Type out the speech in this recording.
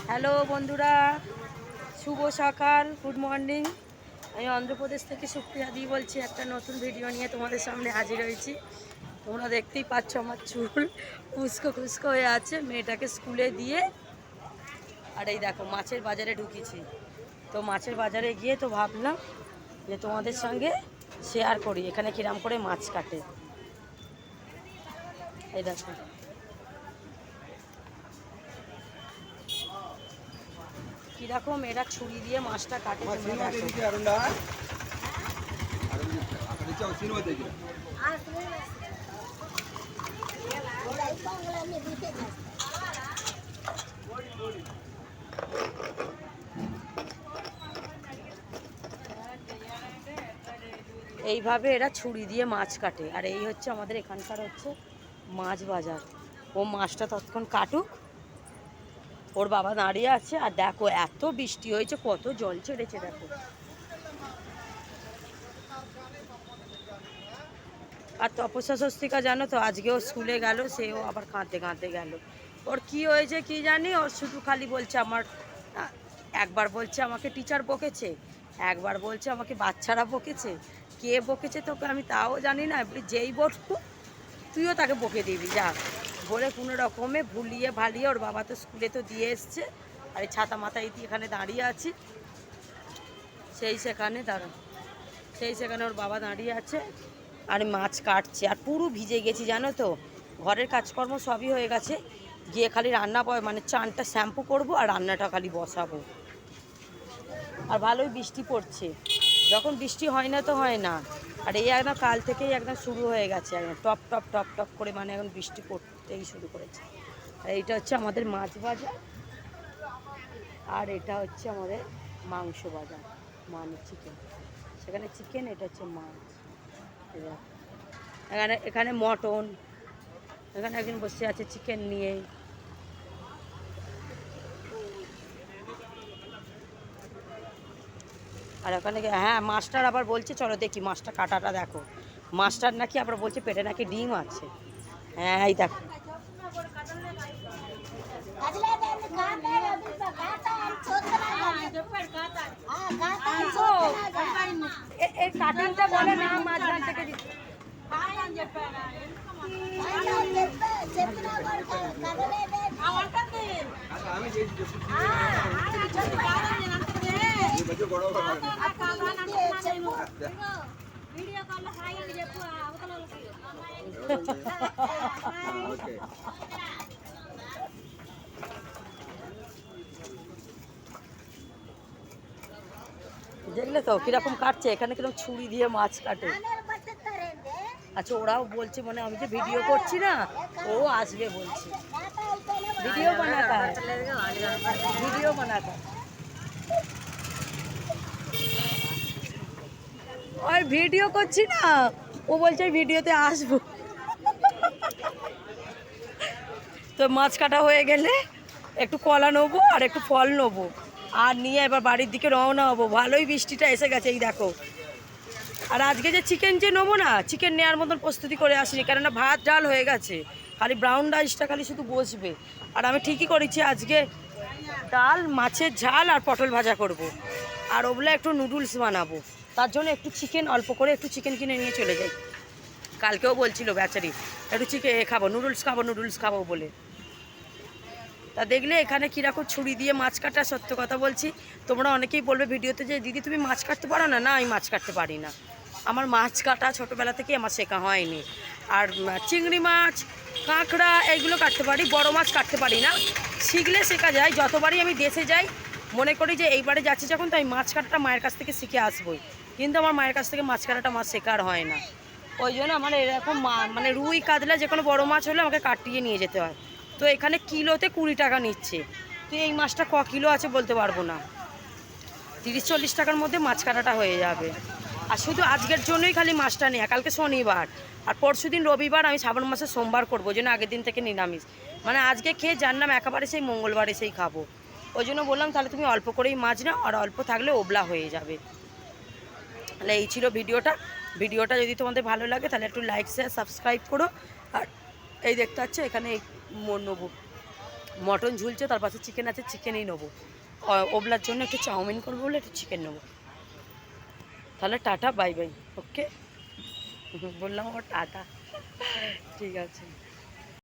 Hello বন্ধুরা, শুভ সকাল, good morning. আমি অন্ধ্রপ্রদেশ থেকে সুপ্রিয়া দি বলছি। একটা নতুন ভিডিও নিয়ে তোমাদের সামনে হাজির হয়েছি। তোমরা দেখতেই পাচ্ছ আমার চুল উস্কো খুস্কো হয়ে আছে। মেয়েটাকে স্কুলে দিয়ে আর এই দেখো মাছের বাজারে ঢুকেছি। তো মাছের বাজারে গিয়ে তো ভাবলাম যে তোমাদের সঙ্গে শেয়ার করি এখানে কিরাম করে মাছ কাটে। এই দেখো কিরকম এরা ছুরি দিয়ে মাছটা কাটে। এইভাবে এরা ছুরি দিয়ে মাছ কাটে। আর এই হচ্ছে আমাদের এখানকার হচ্ছে মাছ বাজার। ও মাছটা ততক্ষণ কাটুক, ওর বাবা দাঁড়িয়ে আছে। আর দেখো এত বৃষ্টি হয়েছে, কত জল ছেড়েছে দেখো। আর তপস্যা স্বস্তিকা জানো তো, আজকেও স্কুলে গেল, সেও আবার কাঁদতে কাঁদতে গেল। ওর কি হয়েছে কি জানি, ওর শুধু খালি বলছে আমার, একবার বলছে আমাকে টিচার বকেছে, একবার বলছে আমাকে বাচ্চারা বকেছে। কে বকেছে তোকে আমি তাও জানি না, যেই বলবো তুইও তাকে বকে দিবি যা বলে কোনো রকমে ভুলিয়ে ভালিয়ে ওর বাবা তো স্কুলে তো দিয়ে এসছে। আর এই ছাতা মাথায় দিয়ে এখানে দাঁড়িয়ে আছি, সেখানে ওর বাবা দাঁড়িয়ে আছে আর মাছ কাটছে। আর পুরো ভিজে গেছি জানো তো, ঘরের কাজকর্ম সবই হয়ে গেছে, গিয়ে খালি রান্না মানে চানটা শ্যাম্পু করব আর রান্নাটা খালি বসাবো। আর ভালোই বৃষ্টি পড়ছে, যখন বৃষ্টি হয় না তো হয় না। আর এই একদম কাল থেকেই একদম শুরু হয়ে গেছে, একদম টপ টপ টপ টপ করে, মানে এখন বৃষ্টি পড়তেই শুরু করেছে। আর এইটা হচ্ছে আমাদের মাছ বাজার, আর এটা হচ্ছে আমাদের মাংস বাজার, মানে চিকেন। সেখানে চিকেন, এটা হচ্ছে মাছ। এখানে মটন, এখানে একজন বসে আছে চিকেন নিয়ে। আর ওখানে হ্যাঁ মাছটার আবার বলছে চলো দেখি মাছটা কাটাটা দেখো। মাছটার নাকি আবার বলছে পেটে নাকি ডিম আছে। হ্যাঁ এই দেখো এই কাটিংটা বলে না মাঝখান থেকে দেখলে তো কিরকম কাটছে, এখানে কিরকম ছুরি দিয়ে মাছ কাটে। আচ্ছা ওরাও বলছে মানে আমি যে ভিডিও করছি না, ও আসবে বলছে ভিডিও বানাতা ভিডিও বানাতা। আর ভিডিও করছি না, ও বলছে ভিডিওতে আসবো। তো মাছ কাটা হয়ে গেলে একটু কলা নেবো আর একটু ফল নেবো, আর নিয়ে এবার বাড়ির দিকে রওনা হবো। ভালোই বৃষ্টিটা এসে গেছে এই দেখো। আর আজকে যে চিকেন যে নেবো না, চিকেন নেওয়ার মতন প্রস্তুতি করে আসিনি, কেননা ভাত ডাল হয়ে গেছে, খালি ব্রাউন রাইসটা খালি শুধু বসবে। আর আমি ঠিকই করেছি, আজকে ডাল, মাছের ঝাল আর পটল ভাজা করব। আর ওগুলো একটু নুডলস বানাবো, তার জন্য একটু চিকেন অল্প করে একটু চিকেন কিনে নিয়ে চলে যাই। কালকেও বলছিল বেচারি একটু চিকেন খাবো, নুডলস খাবো বলে। তা দেখলে এখানে কীরকম ছুরি দিয়ে মাছ কাটা। সত্য কথা বলছি, তোমরা অনেকেই বলবে ভিডিওতে যে দিদি তুমি মাছ কাটতে পারো না। না আমি মাছ কাটতে পারি না, আমার মাছ কাটা ছোটোবেলা থেকে আমার শেখা হয়নি। আর চিংড়ি মাছ, কাঁকড়া এইগুলো কাটতে পারি, বড় মাছ কাটতে পারি না। শিখলে শেখা যায়। যতবারই আমি দেশে যাই মনে করি যে এইবারে যাচ্ছি যখন, তো আমি মাছ কাটাটা মায়ের কাছ থেকে শিখে আসবোই, কিন্তু আমার মায়ের কাছ থেকে মাছ কাটাটা মাছ শেখার হয় না। ওই জন্য আমার এরকম মানে রুই কাতলা যে কোনো বড়ো মাছ হলে আমাকে কাটিয়ে নিয়ে যেতে হয়। তো এখানে কিলোতে 20 টাকা নিচ্ছে। তো এই মাছটা ক কিলো আছে বলতে পারবো না, 30-40 টাকার মধ্যে মাছ কাটাটা হয়ে যাবে। আর শুধু আজকের জন্যই খালি মাছটা নেই, কালকে শনিবার আর পরশু দিন রবিবার, আমি শ্রাবণ মাসে সোমবার করবো, ওই জন্য আগের দিন থেকে নিরামিষ। মানে আজকে খেয়ে জানলাম একেবারে সেই মঙ্গলবার এসেই খাবো। ওই জন্য বললাম তাহলে তুমি অল্প করেই মাছ নাও, আর অল্প থাকলে ওবলা হয়ে যাবে। তাহলে এই ছিল ভিডিওটা যদি তোমাদের ভালো লাগে তাহলে একটু লাইক শেয়ার সাবস্ক্রাইব করো। আর এই দেখতে পাচ্ছ এখানে নেবো মটন ঝুলছে, তার পাশে চিকেন আছে, চিকেনই নেবো। ওবলার জন্য একটু চাউমিন করবো বলে একটু চিকেন নেবো। তাহলে টাটা বাই বাই। ওকে, বললাম আমার টাটা। ঠিক আছে।